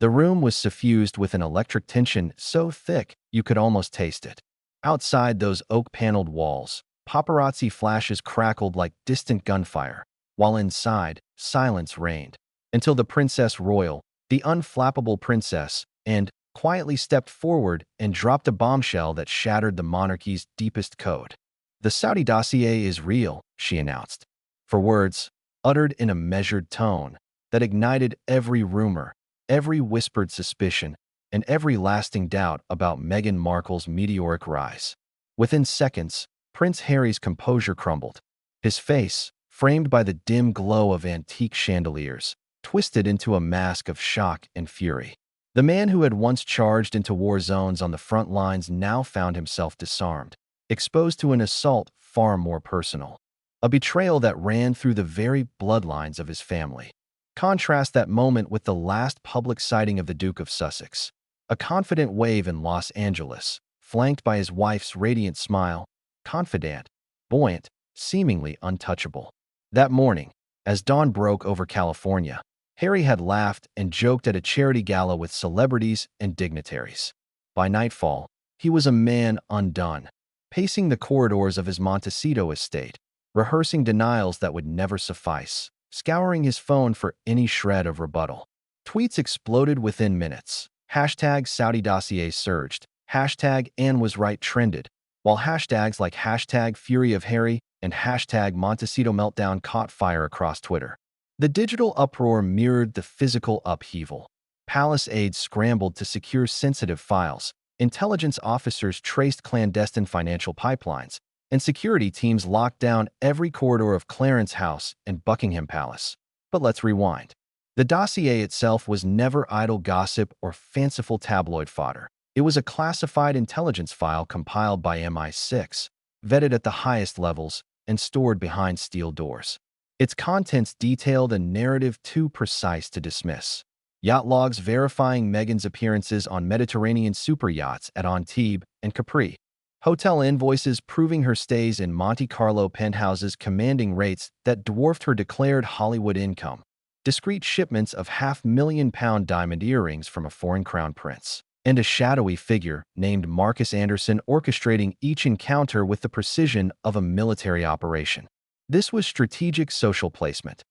The room was suffused with an electric tension so thick you could almost taste it. Outside those oak-paneled walls, paparazzi flashes crackled like distant gunfire, while inside, silence reigned, until the Princess Royal, the unflappable princess, and quietly stepped forward and dropped a bombshell that shattered the monarchy's deepest code. "The Saudi dossier is real," she announced, for words, uttered in a measured tone, that ignited every rumor, every whispered suspicion, and every lasting doubt about Meghan Markle's meteoric rise. Within seconds, Prince Harry's composure crumbled. His face, framed by the dim glow of antique chandeliers, twisted into a mask of shock and fury. The man who had once charged into war zones on the front lines now found himself disarmed, exposed to an assault far more personal, a betrayal that ran through the very bloodlines of his family. Contrast that moment with the last public sighting of the Duke of Sussex, a confident wave in Los Angeles, flanked by his wife's radiant smile, confident, buoyant, seemingly untouchable. That morning, as dawn broke over California, Harry had laughed and joked at a charity gala with celebrities and dignitaries. By nightfall, he was a man undone, pacing the corridors of his Montecito estate, rehearsing denials that would never suffice, scouring his phone for any shred of rebuttal. Tweets exploded within minutes. Hashtag Saudi dossier surged. Hashtag Anne was right trended, while hashtags like hashtag Fury of Harry and hashtag Montecito meltdown caught fire across Twitter. The digital uproar mirrored the physical upheaval. Palace aides scrambled to secure sensitive files, intelligence officers traced clandestine financial pipelines, and security teams locked down every corridor of Clarence House and Buckingham Palace. But let's rewind. The dossier itself was never idle gossip or fanciful tabloid fodder. It was a classified intelligence file compiled by MI6, vetted at the highest levels, and stored behind steel doors. Its contents detailed a narrative too precise to dismiss. Yacht logs verifying Meghan's appearances on Mediterranean superyachts at Antibes and Capri. Hotel invoices proving her stays in Monte Carlo penthouses commanding rates that dwarfed her declared Hollywood income. Discreet shipments of £500,000 diamond earrings from a foreign crown prince. And a shadowy figure named Marcus Anderson orchestrating each encounter with the precision of a military operation. This was strategic social placement,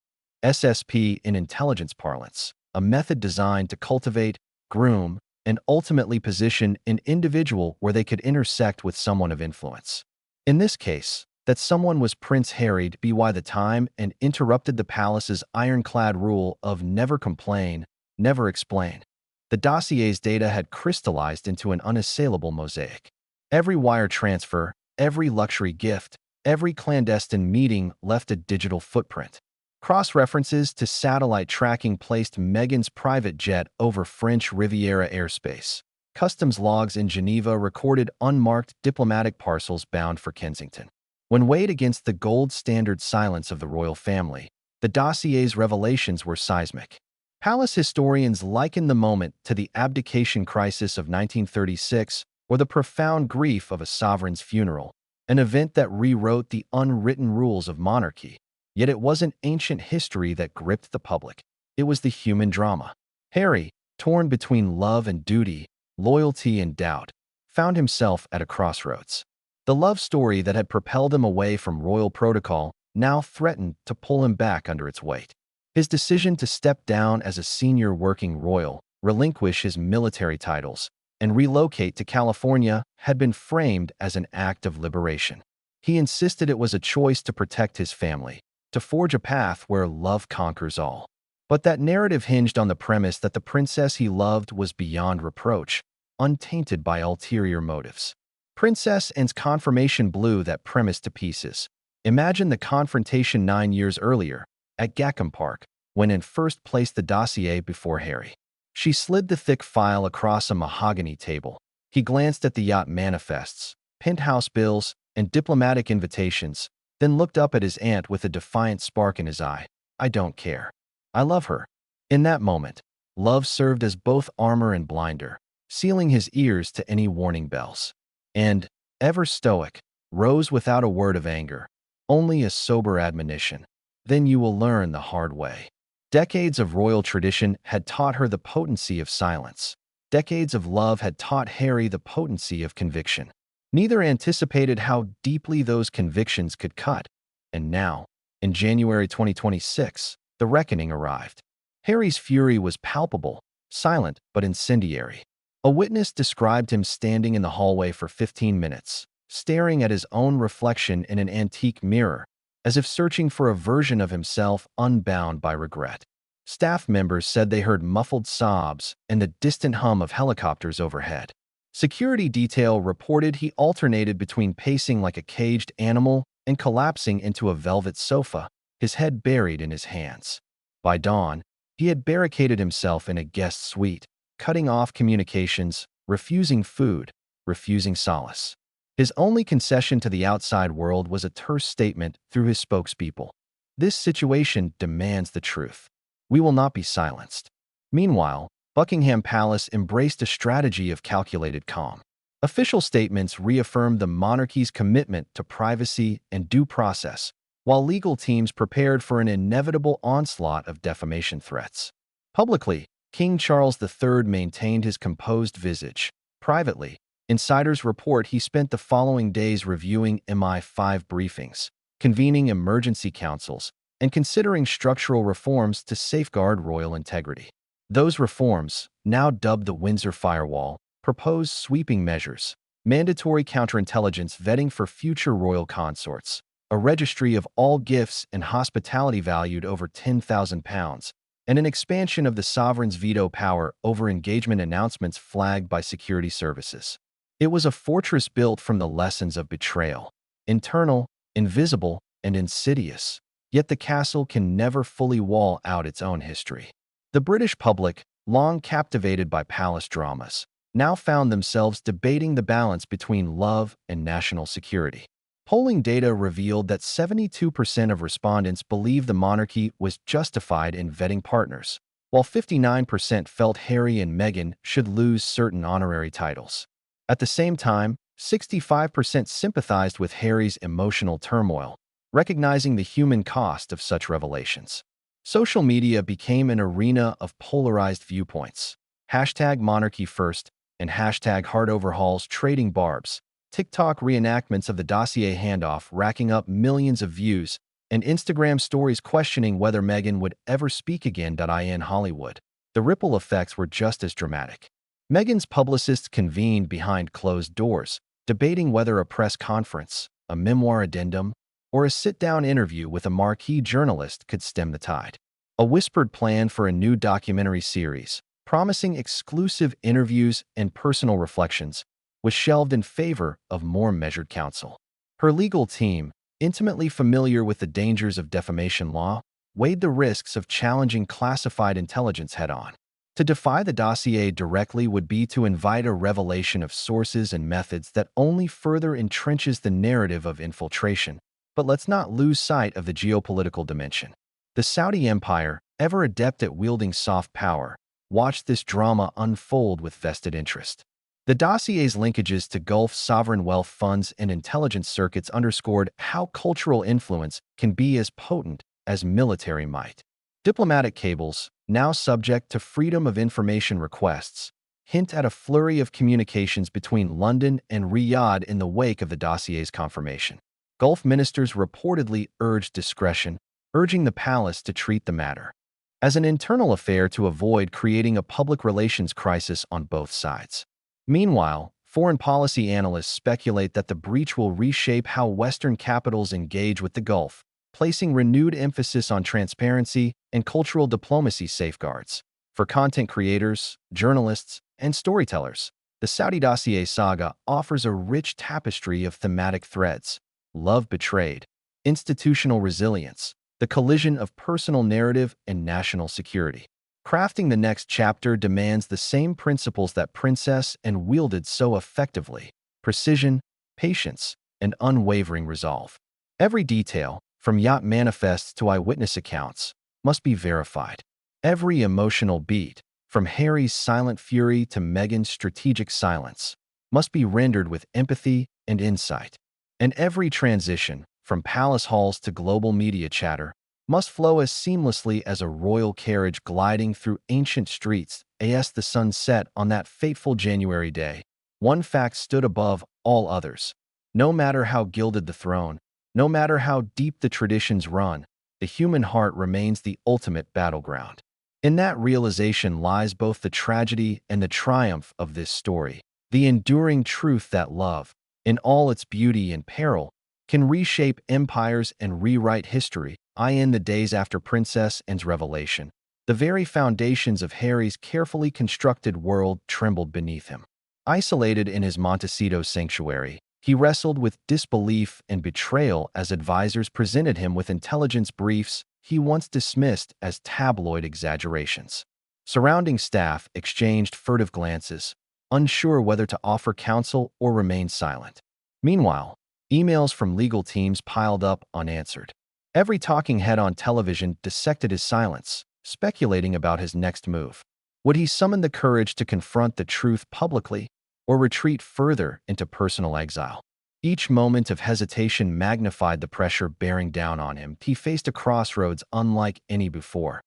SSP in intelligence parlance, a method designed to cultivate, groom, and ultimately position an individual where they could intersect with someone of influence. In this case, that someone was Prince Harry by the time and interrupted the palace's ironclad rule of never complain, never explain. The dossier's data had crystallized into an unassailable mosaic. Every wire transfer, every luxury gift, every clandestine meeting left a digital footprint. Cross-references to satellite tracking placed Meghan's private jet over French Riviera airspace. Customs logs in Geneva recorded unmarked diplomatic parcels bound for Kensington. When weighed against the gold standard silence of the royal family, the dossier's revelations were seismic. Palace historians liken the moment to the abdication crisis of 1936 or the profound grief of a sovereign's funeral, an event that rewrote the unwritten rules of monarchy. Yet it wasn't ancient history that gripped the public. It was the human drama. Harry, torn between love and duty, loyalty and doubt, found himself at a crossroads. The love story that had propelled him away from royal protocol now threatened to pull him back under its weight. His decision to step down as a senior working royal, relinquish his military titles, and relocate to California had been framed as an act of liberation. He insisted it was a choice to protect his family, to forge a path where love conquers all. But that narrative hinged on the premise that the princess he loved was beyond reproach, untainted by ulterior motives. PrincessAnne's confirmation blew that premise to pieces. Imagine the confrontation 9 years earlier, at Gackham Park, when Anne first placed the dossier before Harry. She slid the thick file across a mahogany table. He glanced at the yacht manifests, penthouse bills, and diplomatic invitations, then looked up at his aunt with a defiant spark in his eye. "I don't care. I love her." In that moment, love served as both armor and blinder, sealing his ears to any warning bells. And, ever stoic, rose without a word of anger, only a sober admonition. "Then you will learn the hard way." Decades of royal tradition had taught her the potency of silence. Decades of love had taught Harry the potency of conviction. Neither anticipated how deeply those convictions could cut. And now, in January 2026, the reckoning arrived. Harry's fury was palpable, silent but incendiary. A witness described him standing in the hallway for 15 minutes, staring at his own reflection in an antique mirror, as if searching for a version of himself unbound by regret. Staff members said they heard muffled sobs and the distant hum of helicopters overhead. Security detail reported he alternated between pacing like a caged animal and collapsing into a velvet sofa, his head buried in his hands. By dawn, he had barricaded himself in a guest suite, cutting off communications, refusing food, refusing solace. His only concession to the outside world was a terse statement through his spokespeople. "This situation demands the truth. We will not be silenced." Meanwhile, Buckingham Palace embraced a strategy of calculated calm. Official statements reaffirmed the monarchy's commitment to privacy and due process, while legal teams prepared for an inevitable onslaught of defamation threats. Publicly, King Charles III maintained his composed visage. Privately, insiders report he spent the following days reviewing MI5 briefings, convening emergency councils, and considering structural reforms to safeguard royal integrity. Those reforms, now dubbed the Windsor Firewall, propose sweeping measures, mandatory counterintelligence vetting for future royal consorts, a registry of all gifts and hospitality valued over £10,000, and an expansion of the sovereign's veto power over engagement announcements flagged by security services. It was a fortress built from the lessons of betrayal, internal, invisible, and insidious. Yet the castle can never fully wall out its own history. The British public, long captivated by palace dramas, now found themselves debating the balance between love and national security. Polling data revealed that 72% of respondents believed the monarchy was justified in vetting partners, while 59% felt Harry and Meghan should lose certain honorary titles. At the same time, 65% sympathized with Harry's emotional turmoil, recognizing the human cost of such revelations. Social media became an arena of polarized viewpoints. #MonarchyFirst and #HeartOverhauls trading barbs, TikTok reenactments of the Dossier handoff racking up millions of views, and Instagram stories questioning whether Meghan would ever speak again. In Hollywood, the ripple effects were just as dramatic. Meghan's publicists convened behind closed doors, debating whether a press conference, a memoir addendum, or a sit-down interview with a marquee journalist could stem the tide. A whispered plan for a new documentary series, promising exclusive interviews and personal reflections, was shelved in favor of more measured counsel. Her legal team, intimately familiar with the dangers of defamation law, weighed the risks of challenging classified intelligence head-on. To defy the dossier directly would be to invite a revelation of sources and methods that only further entrenches the narrative of infiltration. But let's not lose sight of the geopolitical dimension. The Saudi Empire, ever adept at wielding soft power, watched this drama unfold with vested interest. The dossier's linkages to Gulf sovereign wealth funds and intelligence circuits underscored how cultural influence can be as potent as military might. Diplomatic cables, now subject to freedom of information requests, hint at a flurry of communications between London and Riyadh in the wake of the dossier's confirmation. Gulf ministers reportedly urged discretion, urging the palace to treat the matter as an internal affair to avoid creating a public relations crisis on both sides. Meanwhile, foreign policy analysts speculate that the breach will reshape how Western capitals engage with the Gulf, placing renewed emphasis on transparency and cultural diplomacy safeguards. For content creators, journalists, and storytellers, the Saudi dossier saga offers a rich tapestry of thematic threads: love betrayed, institutional resilience, the collision of personal narrative and national security. Crafting the next chapter demands the same principles that PrincessAnne wielded so effectively: precision, patience, and unwavering resolve. Every detail, from yacht manifests to eyewitness accounts, must be verified. Every emotional beat, from Harry's silent fury to Meghan's strategic silence, must be rendered with empathy and insight. And every transition, from palace halls to global media chatter, must flow as seamlessly as a royal carriage gliding through ancient streets as the sun set on that fateful January day. One fact stood above all others. No matter how gilded the throne, no matter how deep the traditions run, the human heart remains the ultimate battleground. In that realization lies both the tragedy and the triumph of this story, the enduring truth that love, in all its beauty and peril, can reshape empires and rewrite history. In the days after Princess Anne's revelation, the very foundations of Harry's carefully constructed world trembled beneath him. Isolated in his Montecito sanctuary, he wrestled with disbelief and betrayal as advisors presented him with intelligence briefs he once dismissed as tabloid exaggerations. Surrounding staff exchanged furtive glances, unsure whether to offer counsel or remain silent. Meanwhile, emails from legal teams piled up unanswered. Every talking head on television dissected his silence, speculating about his next move. Would he summon the courage to confront the truth publicly, or retreat further into personal exile? Each moment of hesitation magnified the pressure bearing down on him. He faced a crossroads unlike any before.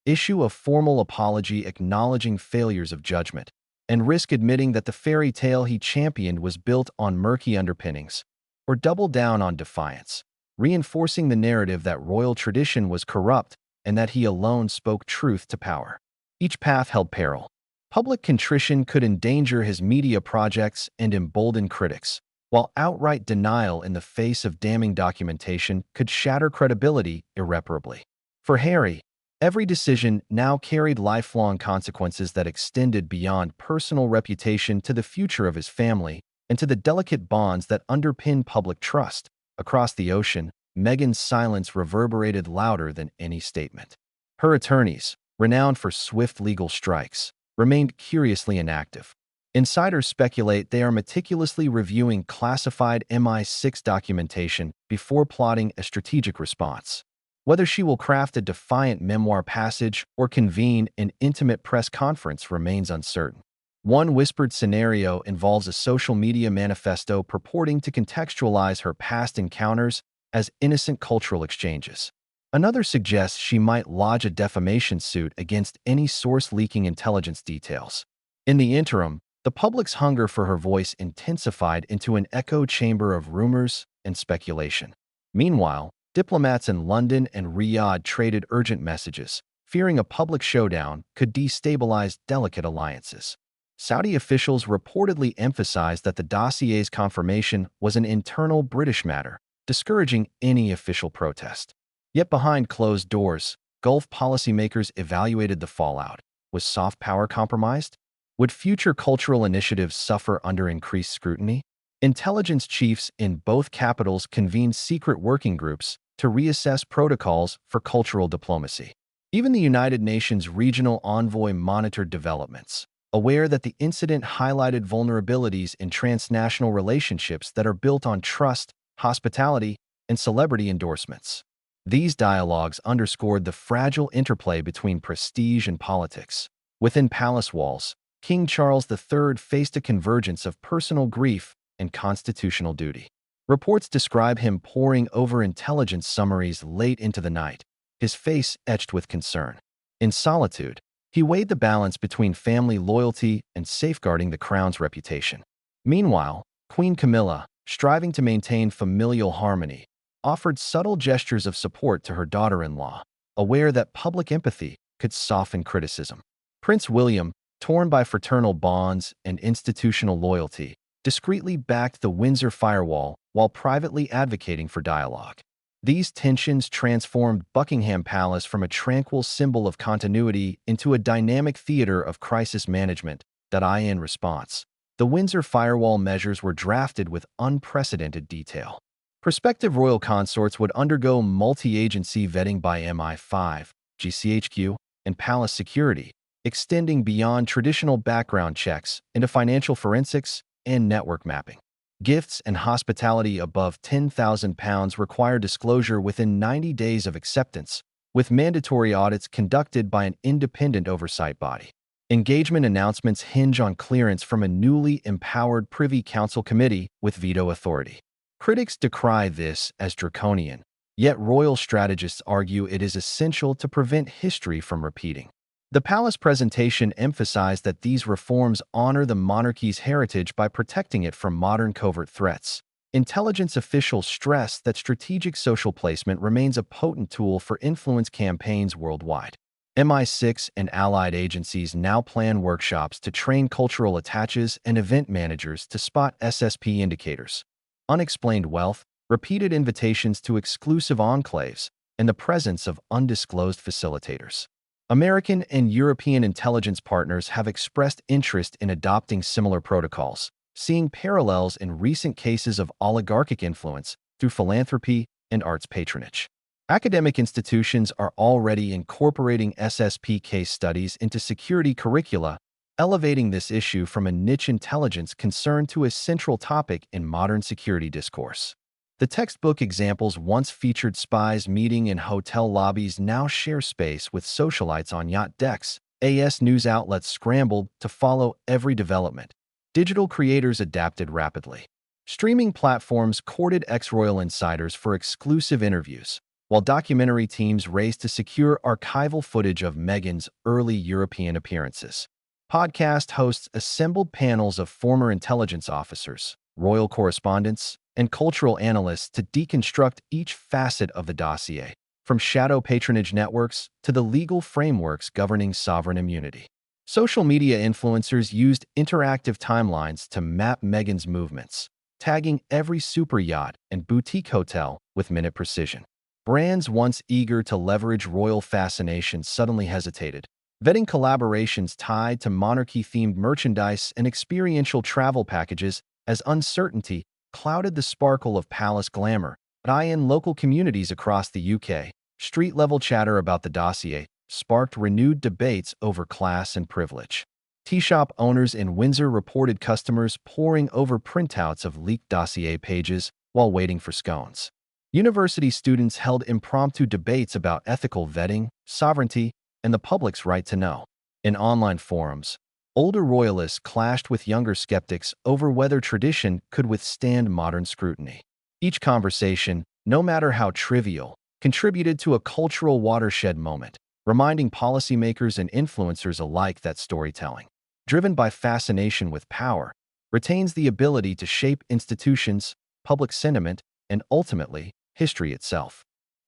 Issue a formal apology acknowledging failures of judgment, and risk admitting that the fairy tale he championed was built on murky underpinnings, or double down on defiance, reinforcing the narrative that royal tradition was corrupt and that he alone spoke truth to power. Each path held peril. Public contrition could endanger his media projects and embolden critics, while outright denial in the face of damning documentation could shatter credibility irreparably. For Harry, every decision now carried lifelong consequences that extended beyond personal reputation to the future of his family and to the delicate bonds that underpin public trust. Across the ocean, Meghan's silence reverberated louder than any statement. Her attorneys, renowned for swift legal strikes, remained curiously inactive. Insiders speculate they are meticulously reviewing classified MI6 documentation before plotting a strategic response. Whether she will craft a defiant memoir passage or convene an intimate press conference remains uncertain. One whispered scenario involves a social media manifesto purporting to contextualize her past encounters as innocent cultural exchanges. Another suggests she might lodge a defamation suit against any source leaking intelligence details. In the interim, the public's hunger for her voice intensified into an echo chamber of rumors and speculation. Meanwhile, diplomats in London and Riyadh traded urgent messages, fearing a public showdown could destabilize delicate alliances. Saudi officials reportedly emphasized that the dossier's confirmation was an internal British matter, discouraging any official protest. Yet behind closed doors, Gulf policymakers evaluated the fallout. Was soft power compromised? Would future cultural initiatives suffer under increased scrutiny? Intelligence chiefs in both capitals convened secret working groups to reassess protocols for cultural diplomacy. Even the United Nations regional envoy monitored developments, aware that the incident highlighted vulnerabilities in transnational relationships that are built on trust, hospitality, and celebrity endorsements. These dialogues underscored the fragile interplay between prestige and politics. Within palace walls, King Charles III faced a convergence of personal grief and constitutional duty. Reports describe him poring over intelligence summaries late into the night, his face etched with concern. In solitude, he weighed the balance between family loyalty and safeguarding the crown's reputation. Meanwhile, Queen Camilla, striving to maintain familial harmony, offered subtle gestures of support to her daughter-in-law, aware that public empathy could soften criticism. Prince William, torn by fraternal bonds and institutional loyalty, discreetly backed the Windsor firewall while privately advocating for dialogue. These tensions transformed Buckingham Palace from a tranquil symbol of continuity into a dynamic theater of crisis management. In response, the Windsor firewall measures were drafted with unprecedented detail. Prospective royal consorts would undergo multi-agency vetting by MI5, GCHQ, and palace security, extending beyond traditional background checks into financial forensics and network mapping. Gifts and hospitality above £10,000 require disclosure within 90 days of acceptance, with mandatory audits conducted by an independent oversight body. Engagement announcements hinge on clearance from a newly empowered Privy Council committee with veto authority. Critics decry this as draconian, Yet royal strategists argue it is essential to prevent history from repeating. The palace presentation emphasized that these reforms honor the monarchy's heritage by protecting it from modern covert threats. Intelligence officials stressed that strategic social placement remains a potent tool for influence campaigns worldwide. MI6 and allied agencies now plan workshops to train cultural attaches and event managers to spot SSP indicators. Unexplained wealth, repeated invitations to exclusive enclaves, and the presence of undisclosed facilitators. American and European intelligence partners have expressed interest in adopting similar protocols, seeing parallels in recent cases of oligarchic influence through philanthropy and arts patronage. Academic institutions are already incorporating SSP case studies into security curricula, elevating this issue from a niche intelligence concern to a central topic in modern security discourse. The textbook examples once featured spies meeting in hotel lobbies now share space with socialites on yacht decks. AS news outlets scrambled to follow every development. Digital creators adapted rapidly. Streaming platforms courted ex-royal insiders for exclusive interviews, while documentary teams raced to secure archival footage of Meghan's early European appearances. Podcast hosts assembled panels of former intelligence officers, royal correspondents, and cultural analysts to deconstruct each facet of the dossier, from shadow patronage networks to the legal frameworks governing sovereign immunity. Social media influencers used interactive timelines to map Meghan's movements, tagging every super yacht and boutique hotel with minute precision. Brands once eager to leverage royal fascination suddenly hesitated, vetting collaborations tied to monarchy-themed merchandise and experiential travel packages as uncertainty clouded the sparkle of palace glamour. But in local communities across the UK, street-level chatter about the dossier sparked renewed debates over class and privilege. Tea shop owners in Windsor reported customers poring over printouts of leaked dossier pages while waiting for scones. University students held impromptu debates about ethical vetting, sovereignty, and the public's right to know. In online forums, older royalists clashed with younger skeptics over whether tradition could withstand modern scrutiny. Each conversation, no matter how trivial, contributed to a cultural watershed moment, reminding policymakers and influencers alike that storytelling, driven by fascination with power, retains the ability to shape institutions, public sentiment, and ultimately, history itself.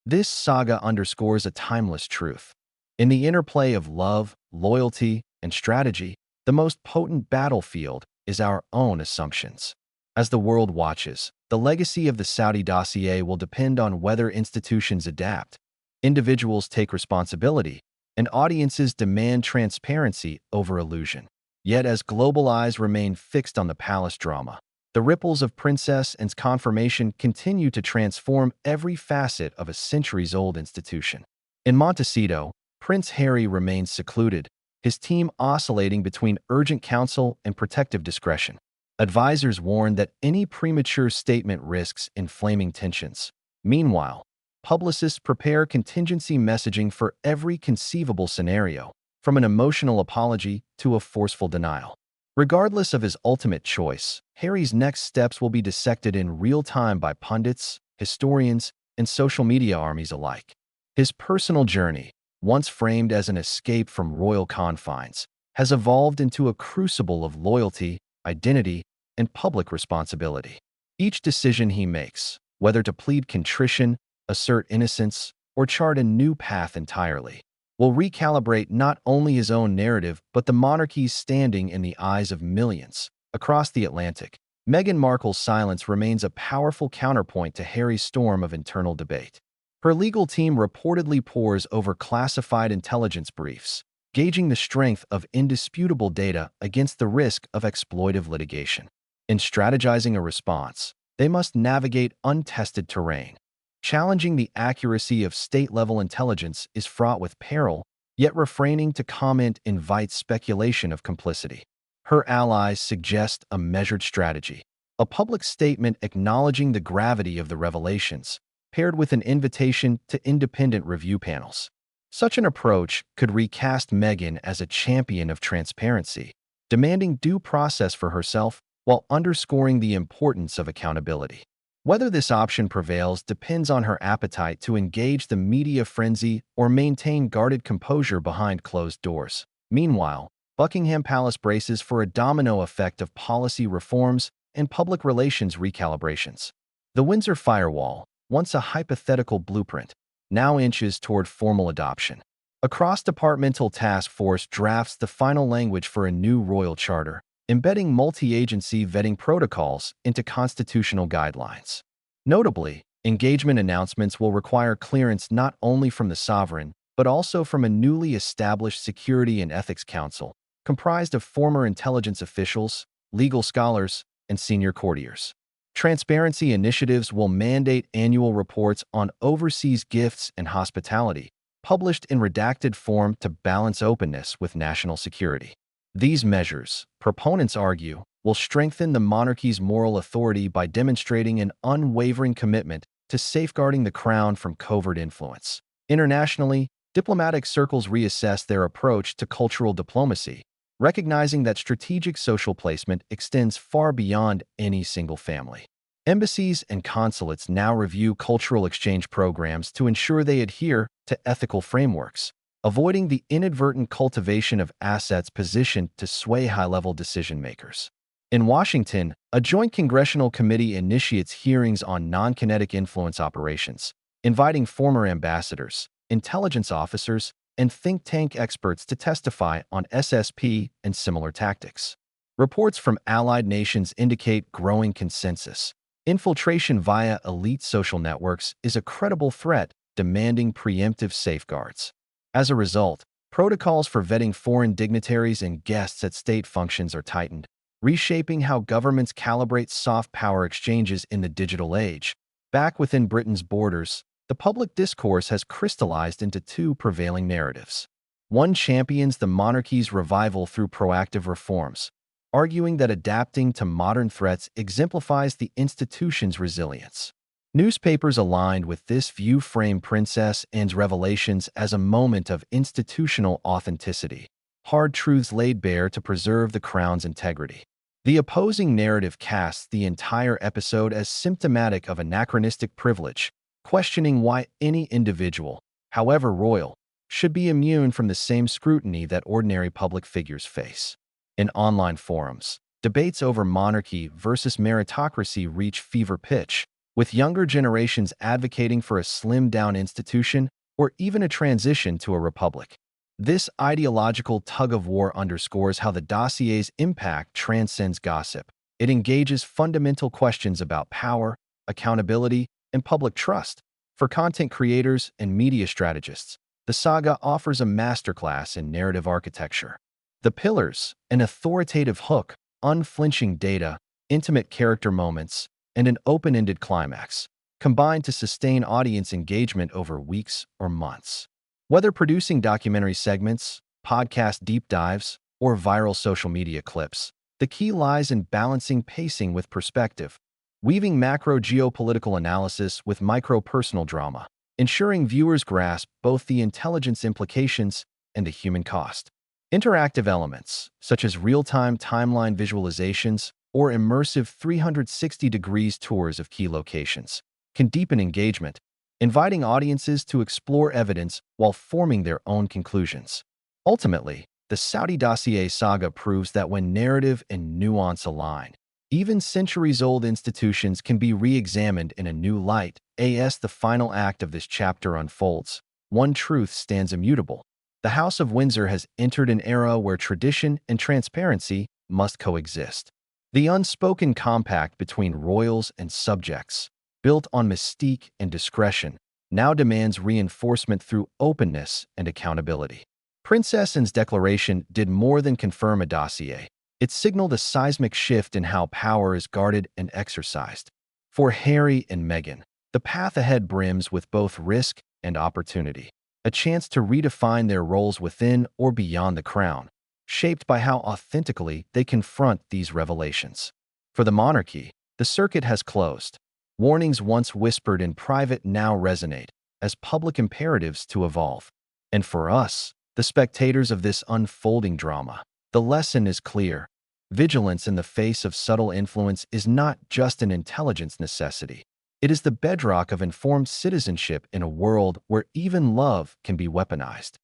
This saga underscores a timeless truth. In the interplay of love, loyalty, and strategy, the most potent battlefield is our own assumptions. As the world watches, the legacy of the Saudi dossier will depend on whether institutions adapt, individuals take responsibility, and audiences demand transparency over illusion. Yet as global eyes remain fixed on the palace drama, the ripples of PrincessAnne's confirmation continue to transform every facet of a centuries-old institution. In Montecito, PrinceHarry remains secluded, his team oscillating between urgent counsel and protective discretion. Advisors warn that any premature statement risks inflaming tensions. Meanwhile, publicists prepare contingency messaging for every conceivable scenario, from an emotional apology to a forceful denial. Regardless of his ultimate choice, Harry's next steps will be dissected in real time by pundits, historians, and social media armies alike. His personal journey, once framed as an escape from royal confines, has evolved into a crucible of loyalty, identity, and public responsibility. Each decision he makes, whether to plead contrition, assert innocence, or chart a new path entirely, will recalibrate not only his own narrative but the monarchy's standing in the eyes of millions. Across the Atlantic, Meghan Markle's silence remains a powerful counterpoint to Harry's storm of internal debate. Her legal team reportedly pores over classified intelligence briefs, gauging the strength of indisputable data against the risk of exploitive litigation. In strategizing a response, they must navigate untested terrain. Challenging the accuracy of state-level intelligence is fraught with peril, yet refraining to comment invites speculation of complicity. Her allies suggest a measured strategy, a public statement acknowledging the gravity of the revelations, paired with an invitation to independent review panels. Such an approach could recast Meghan as a champion of transparency, demanding due process for herself while underscoring the importance of accountability. Whether this option prevails depends on her appetite to engage the media frenzy or maintain guarded composure behind closed doors. Meanwhile, Buckingham Palace braces for a domino effect of policy reforms and public relations recalibrations. The Windsor firewall, once a hypothetical blueprint, now inches toward formal adoption. A cross-departmental task force drafts the final language for a new royal charter, embedding multi-agency vetting protocols into constitutional guidelines. Notably, engagement announcements will require clearance not only from the sovereign, but also from a newly established Security and Ethics Council, comprised of former intelligence officials, legal scholars, and senior courtiers. Transparency initiatives will mandate annual reports on overseas gifts and hospitality, published in redacted form to balance openness with national security. These measures, proponents argue, will strengthen the monarchy's moral authority by demonstrating an unwavering commitment to safeguarding the crown from covert influence. Internationally, diplomatic circles reassess their approach to cultural diplomacy, recognizing that strategic social placement extends far beyond any single family. Embassies and consulates now review cultural exchange programs to ensure they adhere to ethical frameworks, avoiding the inadvertent cultivation of assets positioned to sway high-level decision-makers. In Washington, a joint congressional committee initiates hearings on non-kinetic influence operations, inviting former ambassadors, intelligence officers, and think tank experts to testify on SSP and similar tactics. Reports from allied nations indicate growing consensus. Infiltration via elite social networks is a credible threat demanding preemptive safeguards. As a result, protocols for vetting foreign dignitaries and guests at state functions are tightened, reshaping how governments calibrate soft power exchanges in the digital age. Back within Britain's borders, the public discourse has crystallized into two prevailing narratives. One champions the monarchy's revival through proactive reforms, arguing that adapting to modern threats exemplifies the institution's resilience. Newspapers aligned with this view frame Princess Anne's revelations as a moment of institutional authenticity, hard truths laid bare to preserve the crown's integrity. The opposing narrative casts the entire episode as symptomatic of anachronistic privilege, questioning why any individual, however royal, should be immune from the same scrutiny that ordinary public figures face. In online forums, debates over monarchy versus meritocracy reach fever pitch, with younger generations advocating for a slimmed-down institution or even a transition to a republic. This ideological tug-of-war underscores how the dossier's impact transcends gossip. It engages fundamental questions about power, accountability, and public trust. For content creators and media strategists, the saga offers a masterclass in narrative architecture. The pillars, an authoritative hook, unflinching data, intimate character moments, and an open-ended climax, combine to sustain audience engagement over weeks or months. Whether producing documentary segments, podcast deep dives, or viral social media clips, the key lies in balancing pacing with perspective, weaving macro geopolitical analysis with micro-personal drama, ensuring viewers grasp both the intelligence implications and the human cost. Interactive elements, such as real-time timeline visualizations or immersive 360 degrees tours of key locations, can deepen engagement, inviting audiences to explore evidence while forming their own conclusions. Ultimately, the Saudi dossier saga proves that when narrative and nuance align, even centuries-old institutions can be re-examined in a new light. As the final act of this chapter unfolds, one truth stands immutable. The House of Windsor has entered an era where tradition and transparency must coexist. The unspoken compact between royals and subjects, built on mystique and discretion, now demands reinforcement through openness and accountability. Princess Anne's declaration did more than confirm a dossier. It signaled a seismic shift in how power is guarded and exercised. For Harry and Meghan, the path ahead brims with both risk and opportunity, a chance to redefine their roles within or beyond the crown, shaped by how authentically they confront these revelations. For the monarchy, the circuit has closed. Warnings once whispered in private now resonate as public imperatives to evolve. And for us, the spectators of this unfolding drama, the lesson is clear. Vigilance in the face of subtle influence is not just an intelligence necessity. It is the bedrock of informed citizenship in a world where even love can be weaponized.